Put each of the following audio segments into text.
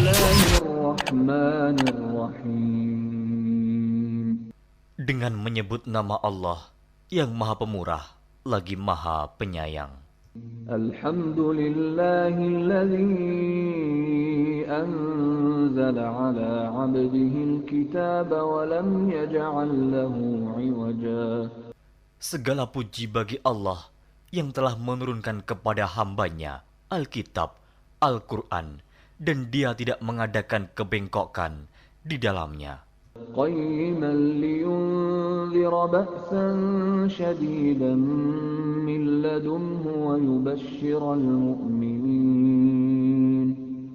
Bismillahirrahmanirrahim. Dengan menyebut nama Allah yang Maha Pemurah lagi Maha Penyayang. Alhamdulillahilladzi anzala ala 'abdihi al-kitaba wa lam yaj'al lahu 'iwaja. Segala puji bagi Allah yang telah menurunkan kepada hambanya Alkitab, Al-Quran, dan dia tidak mengadakan kebengkokan di dalamnya. قيما لينذر بأسا شديدا من لدنه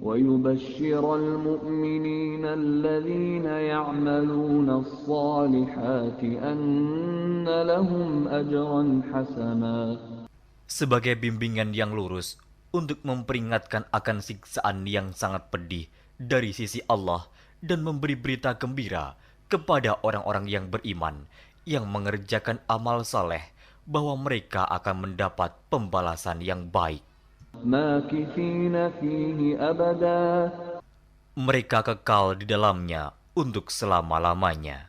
ويبشر المؤمنين الذين يعملون الصالحات أن لهم أجرا حسنا. Sebagai bimbingan yang lurus untuk memperingatkan akan siksaan yang sangat pedih dari sisi Allah dan memberi berita gembira kepada orang-orang yang beriman yang mengerjakan amal saleh bahwa mereka akan mendapat pembalasan yang baik. ماكثين فيه أبدا. Mereka kekal di dalamnya untuk selama-lamanya.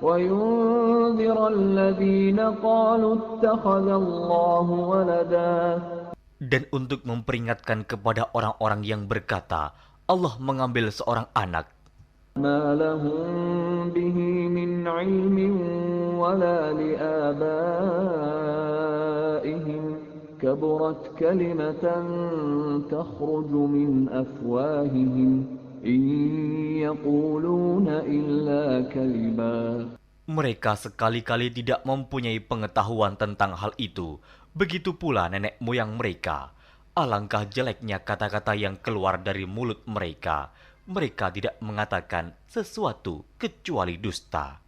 وينذر الذين قالوا اتخذ الله ولدا. Dan untuk memperingatkan kepada orang-orang yang berkata, Allah mengambil seorang anak, ما لهم به من علم ولا لآبائهم كبرت كلمة تخرج من أفواههم إن يقولون إلا كذبا. mereka sekali-kali tidak mempunyai pengetahuan tentang hal itu. Begitu pula nenek moyang mereka. Alangkah jeleknya kata-kata yang keluar dari mulut mereka. Mereka tidak mengatakan sesuatu kecuali dusta.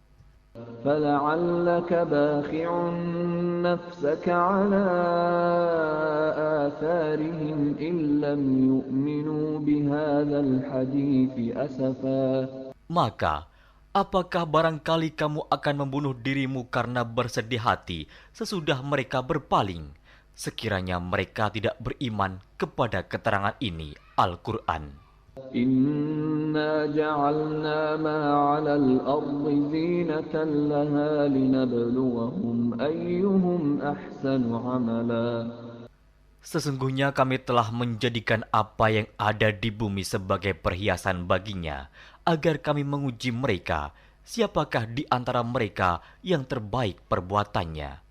فلعلك باخع نفسك على آثارهم إن لم يؤمنوا بهذا الحديث أسفا. Maka, apakah barangkali kamu akan membunuh dirimu karena bersedih hati sesudah mereka berpaling, sekiranya mereka tidak beriman kepada keterangan ini, Al-Quran. إنا جعلنا ما على الأرض زينة لها لنبلوهم أيهم أحسن عملا. Sesungguhnya kami telah menjadikan apa yang ada di bumi sebagai perhiasan baginya, agar kami menguji mereka, siapakah di antara mereka yang terbaik perbuatannya.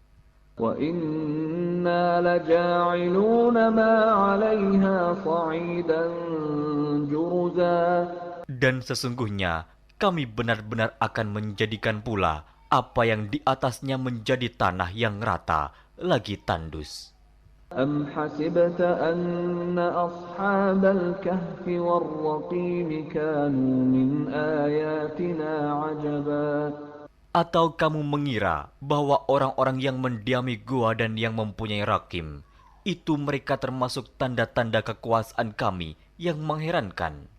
وَإِنَّا لَجَاعِلُونَ مَا عَلَيْهَا صَعِيدًا جُرُزًا. Dan sesungguhnya kami benar-benar akan menjadikan pula apa yang di atasnya menjadi tanah yang rata lagi tandus. أَمْ حَسِبْتَ أَنَّ أَصْحَابَ الْكَهْفِ وَالرَّقِيمِ كَانُوا مِنْ آيَاتِنَا عَجَبًا. Atau kamu mengira bahwa orang-orang yang mendiami gua dan yang mempunyai rakim, itu mereka termasuk tanda-tanda kekuasaan kami yang mengherankan.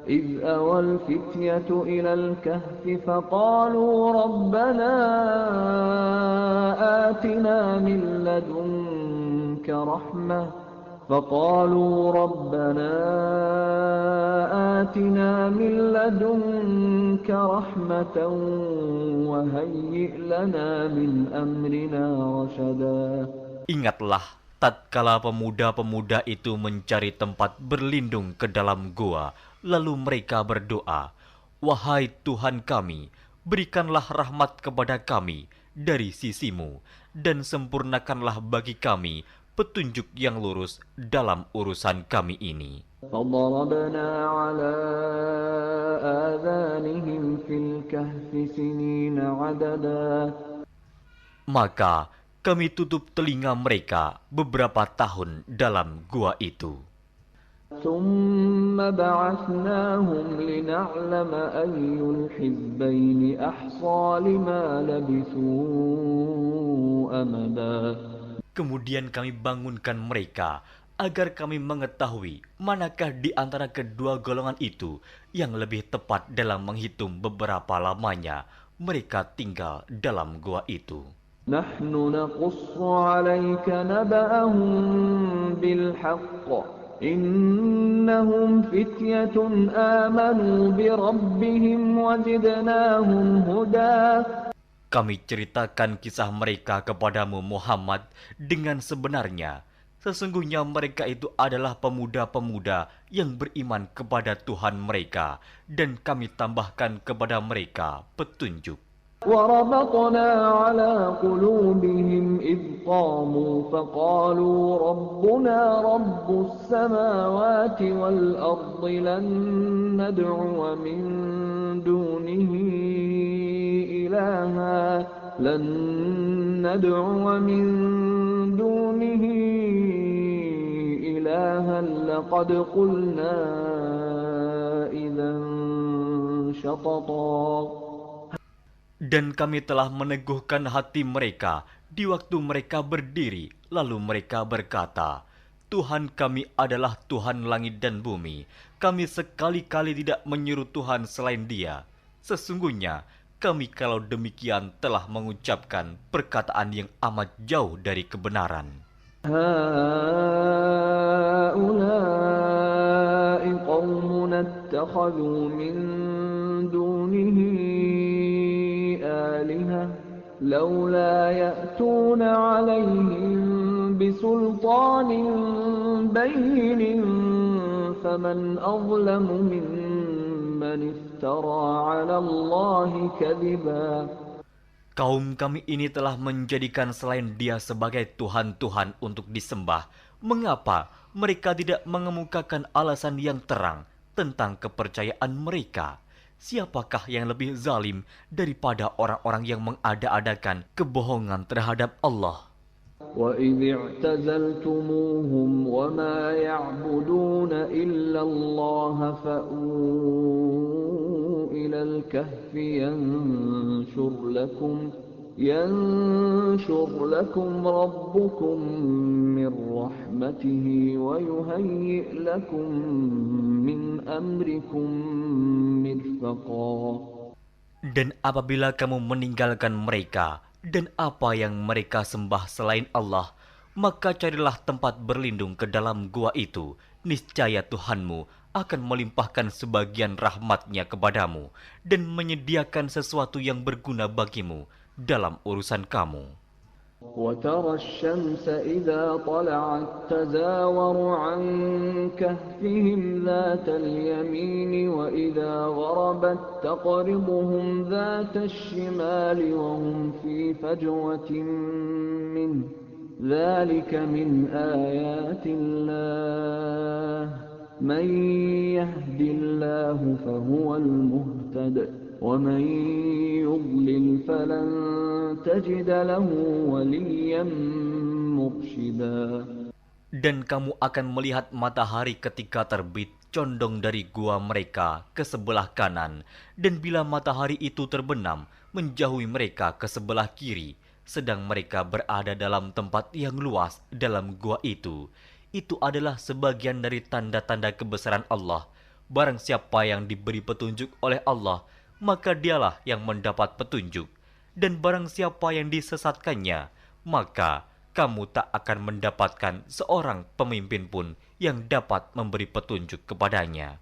إِذْ أَوَى الْفِتْيَةُ إِلَى الْكَهْفِ فَقَالُوا رَبَّنَا آتِنَا مِن لَّدُنكَ رَحْمَةً وَهَيِّئْ لَنَا مِنْ أَمْرِنَا رَشَدًا. Ingatlah tatkala pemuda-pemuda itu mencari tempat berlindung ke dalam gua, lalu mereka berdoa, "Wahai Tuhan kami, berikanlah rahmat kepada kami dari sisimu, dan sempurnakanlah bagi kami petunjuk yang lurus dalam urusan kami ini." فَضَرَبْنَا عَلَى آذَانِهِمْ فِي الْكَهْفِ سِنِينَ عَدَدًا. Maka kami tutup telinga mereka beberapa tahun dalam gua itu. ثُمَّ بَعَثْنَاهُمْ لِنَعْلَمَ أَيُّ الْحِزْبَيْنِ أَحْصَىٰ لِمَا لَبِثُوا أَمَدًا. Kemudian kami bangunkan mereka agar kami mengetahui manakah di antara kedua golongan itu yang lebih tepat dalam menghitung beberapa lamanya mereka tinggal dalam gua itu. نحن نقص عليك نبأهم بالحق إنهم فتية آمنوا بربهم وزدناهم هدى. Kami ceritakan kisah mereka kepadamu Muhammad dengan sebenarnya. Sesungguhnya mereka itu adalah pemuda-pemuda yang beriman kepada Tuhan mereka, dan kami tambahkan kepada mereka petunjuk. وربطنا على قلوبهم إذ قاموا فقالوا ربنا رب السماوات والأرض لن ندعو من دونه إلها لقد قلنا إذا شططا. Dan kami telah meneguhkan hati mereka di waktu mereka berdiri, lalu mereka berkata, Tuhan kami adalah Tuhan langit dan bumi. Kami sekali-kali tidak menyeru Tuhan selain Dia. Sesungguhnya, kami kalau demikian telah mengucapkan perkataan yang amat jauh dari kebenaran. هؤلاء قومنا اتخذوا من دونه آلهة لولا يأتون عليهم بسلطان بين فمن أظلم ممن افترى على الله كذبا. Kaum kami ini telah menjadikan selain Dia sebagai Tuhan-Tuhan untuk disembah. Mengapa mereka tidak mengemukakan alasan yang terang tentang kepercayaan mereka? Siapakah yang lebih zalim daripada orang-orang yang mengada-adakan kebohongan terhadap Allah? وَإِذِ اعْتَزَلْتُمُوهُمْ وَمَا يَعْبُدُونَ إِلَّا اللَّهَ فَأْوُوا إِلَى الْكَهْفِ يَنشُرْ لَكُمْ رَبُّكُمْ مِنْ رَحْمَتِهِ وَيُهَيِّئْ لَكُمْ مِنْ أَمْرِكُمْ مِرْفَقًا. Dan apabila kamu meninggalkan mereka dan apa yang mereka sembah selain Allah, maka carilah tempat berlindung ke dalam gua itu. Niscaya Tuhanmu akan melimpahkan sebagian rahmat-Nya kepadamu dan menyediakan sesuatu yang berguna bagimu dalam urusan kamu. وَتَرَى الشَّمْسَ إِذَا طَلَعَتْ تَزَاوَرُ عَنْ كَهْفِهِمْ ذَاتَ الْيَمِينِ وَإِذَا غَرَبَتْ تَقْرِضُهُمْ ذَاتَ الشِّمَالِ وَهُمْ فِي فَجْوَةٍ مِّنْهُ ذَلِكَ مِنْ آيَاتِ اللَّهِ مَنْ يَهْدِ اللَّهُ فَهُوَ الْمُهْتَدِ وَمَنْ يُضْلِلْ فَلَنْ تَجِدَ لَهُ وَلِيًّا مُرْشِدًا. Dan kamu akan melihat matahari ketika terbit condong dari gua mereka ke sebelah kanan, dan bila matahari itu terbenam menjauhi mereka ke sebelah kiri, sedang mereka berada dalam tempat yang luas dalam gua itu. Itu adalah sebagian dari tanda-tanda kebesaran Allah. Barang siapa yang diberi petunjuk oleh Allah, maka dialah yang mendapat petunjuk. Dan barang siapa yang disesatkannya, maka kamu tak akan mendapatkan seorang pemimpin pun yang dapat memberi petunjuk kepadanya.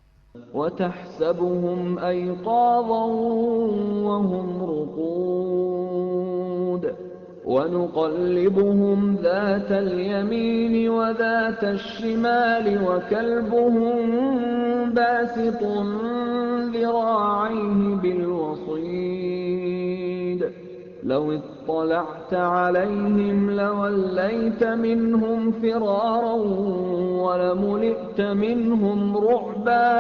وَتَحْسَبُهُمْ أَيْقَاظًا وَهُمْ رُقُودٌ وَنُقَلِّبُهُمْ ذَاتَ الْيَمِينِ وَذَاتَ الشِّمَالِ وَكَلْبُهُمْ بَاسِطٌ ذِرَاعَيْهِ بِالْوَصِيدِ لَوِ اطَّلَعْتَ عَلَيْهِمْ لَوَلَّيْتَ مِنْهُمْ فِرَارًا وَلَمُلِئْتَ مِنْهُمْ رُعْبًا.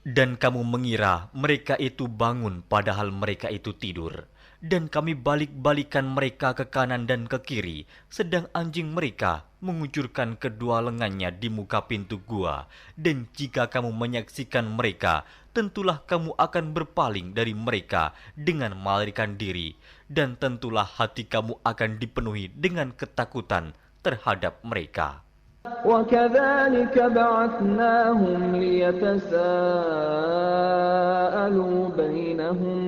Dan kamu mengira mereka itu bangun padahal mereka itu tidur. Dan kami balik-balikan mereka ke kanan dan ke kiri, sedang anjing mereka mengucurkan kedua lengannya di muka pintu gua. Dan jika kamu menyaksikan mereka, tentulah kamu akan berpaling dari mereka dengan melarikan diri. Dan tentulah hati kamu akan dipenuhi dengan ketakutan terhadap mereka. وَكَذَلِكَ بَعَثْنَاهُمْ لِيَتَسَاءَلُوا بَيْنَهُمْ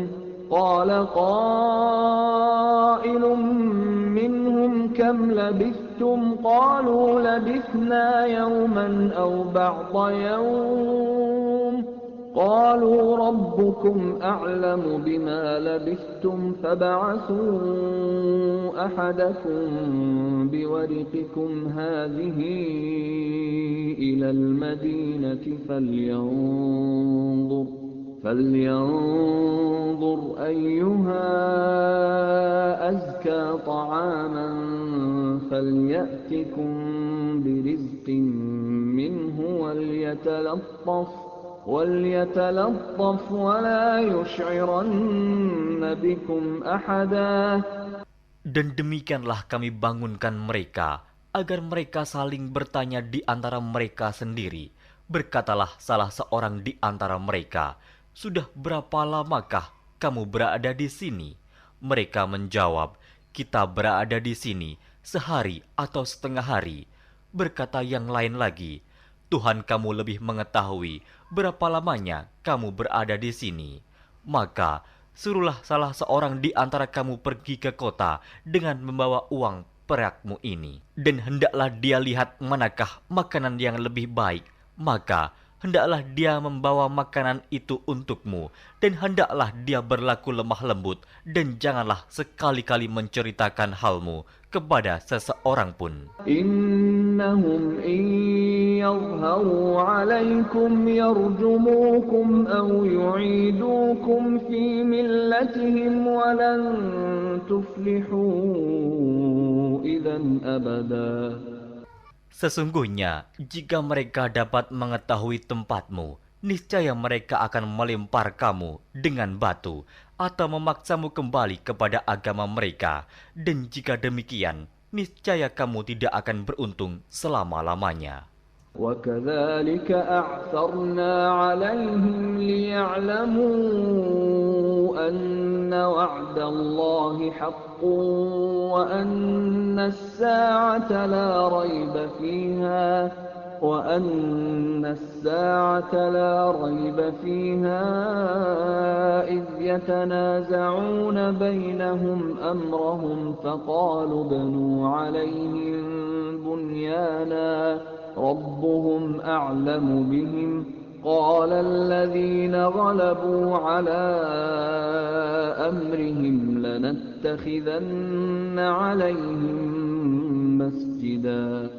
قَالَ قَائِلٌ مِّنْهُمْ كَمْ لَبِثْتُمْ لبثتم قالوا لبثنا يوما أو بعض يوم قالوا ربكم أعلم بما لبثتم فابعثوا أحدكم بورقكم هذه إلى المدينة فلينظر أيها أزكى طعاما فليأتكم برزق منه وليتلطف ولا يشعرن بكم أحدا. Dan demikianlah kami bangunkan mereka, agar mereka saling bertanya di antara mereka sendiri. Berkatalah salah seorang di antara mereka, "Sudah berapa lamakah kamu berada di sini?" Mereka menjawab, "Kita berada di sini sehari atau setengah hari." Berkata yang lain lagi, "Tuhan kamu lebih mengetahui berapa lamanya kamu berada di sini. Maka suruhlah salah seorang di antara kamu pergi ke kota dengan membawa uang perakmu ini. Dan hendaklah dia lihat manakah makanan yang lebih baik. Maka hendaklah dia membawa makanan itu untukmu. Dan hendaklah dia berlaku lemah lembut. Dan janganlah sekali-kali menceritakan halmu kepada seseorang pun. Innahum in yadhharu alaykum yarjumukum aw yu'idukum fi millatihim walan tuflihu idzan abada. Sesungguhnya, jika mereka dapat mengetahui tempatmu, niscaya mereka akan melempar kamu dengan batu atau memaksamu kembali kepada agama mereka. Dan jika demikian, niscaya kamu tidak akan beruntung selama-lamanya. وَكَذَلِكَ أَعْثَرْنَا عَلَيْهِمْ لِيَعْلَمُوا أَنَّ وَعْدَ اللَّهِ حَقٌّ وَأَنَّ السَّاعَةَ لَا رَيْبَ فِيهَا إِذْ يَتَنَازَعُونَ بَيْنَهُمْ أَمْرَهُمْ فَقَالُوا ابْنُوا عَلَيْهِمْ بُنْيَانًا رَبُّهُمْ أَعْلَمُ بِهِمْ قَالَ الَّذِينَ غَلَبُوا عَلَى أَمْرِهِمْ لَنَتَّخِذَنَّ عَلَيْهِمْ مَسْجِدًا.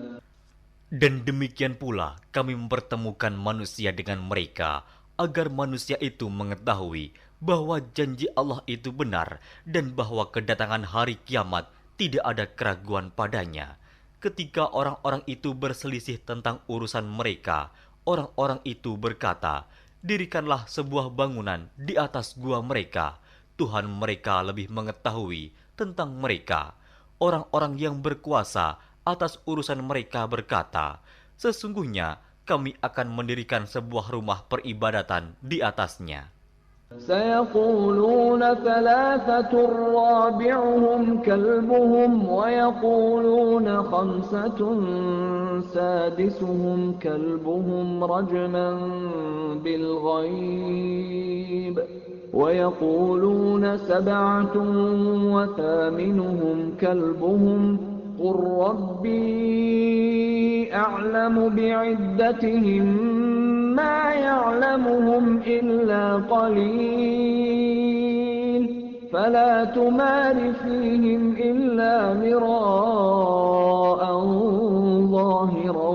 Dan demikian pula kami mempertemukan manusia dengan mereka, agar manusia itu mengetahui bahwa janji Allah itu benar dan bahwa kedatangan hari kiamat tidak ada keraguan padanya. Ketika orang-orang itu berselisih tentang urusan mereka, orang-orang itu berkata, "Dirikanlah sebuah bangunan di atas gua mereka. Tuhan mereka lebih mengetahui tentang mereka." Orang-orang yang berkuasa atas urusan mereka berkata, "Sesungguhnya kami akan mendirikan sebuah rumah peribadatan di atasnya." سيقولون ثلاثة رابعهم كلبهم ويقولون خمسة سادسهم كلبهم رجما بالغيب ويقولون سبعة وثامنهم كلبهم قل ربي أعلم بعدتهم ما يعلمهم إلا قليل فلا تمار فيهم إلا مراء ظاهرا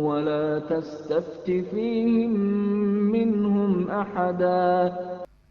ولا تستفت فيهم منهم أحدا.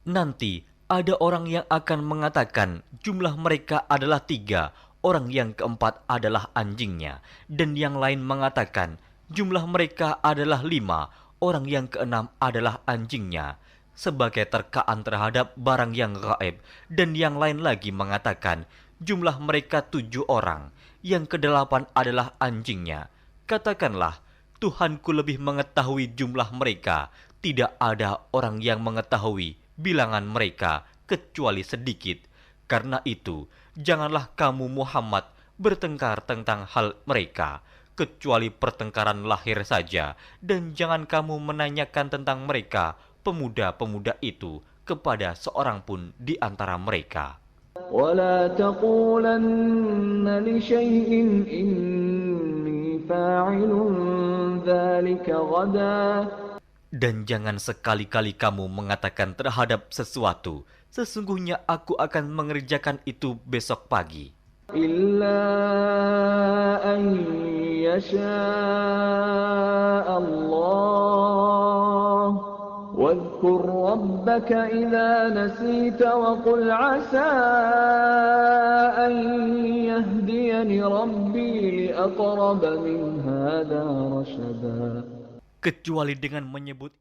Nanti ada orang yang akan mengatakan jumlah mereka adalah 3, orang yang keempat adalah anjingnya, dan yang lain mengatakan jumlah mereka adalah 5, orang yang keenam adalah anjingnya, sebagai terkaan terhadap barang yang gaib. Dan yang lain lagi mengatakan jumlah mereka 7 orang, yang ke-8 adalah anjingnya. Katakanlah, Tuhanku lebih mengetahui jumlah mereka. Tidak ada orang yang mengetahui bilangan mereka kecuali sedikit. Karena itu, janganlah kamu Muhammad bertengkar tentang hal mereka, kecuali pertengkaran lahir saja, dan jangan kamu menanyakan tentang mereka, pemuda-pemuda itu, kepada seorang pun di antara mereka. ولا تقولن لشيء إني فاعل ذلك غدا. Dan jangan sekali-kali kamu mengatakan terhadap sesuatu, sesungguhnya aku akan mengerjakan itu besok pagi. إلا أن يشاء الله واذكر ربك إذا نسيت وقل عسى أن يهديني ربي لأقرب من هذا رشدا. Kecuali dengan menyebut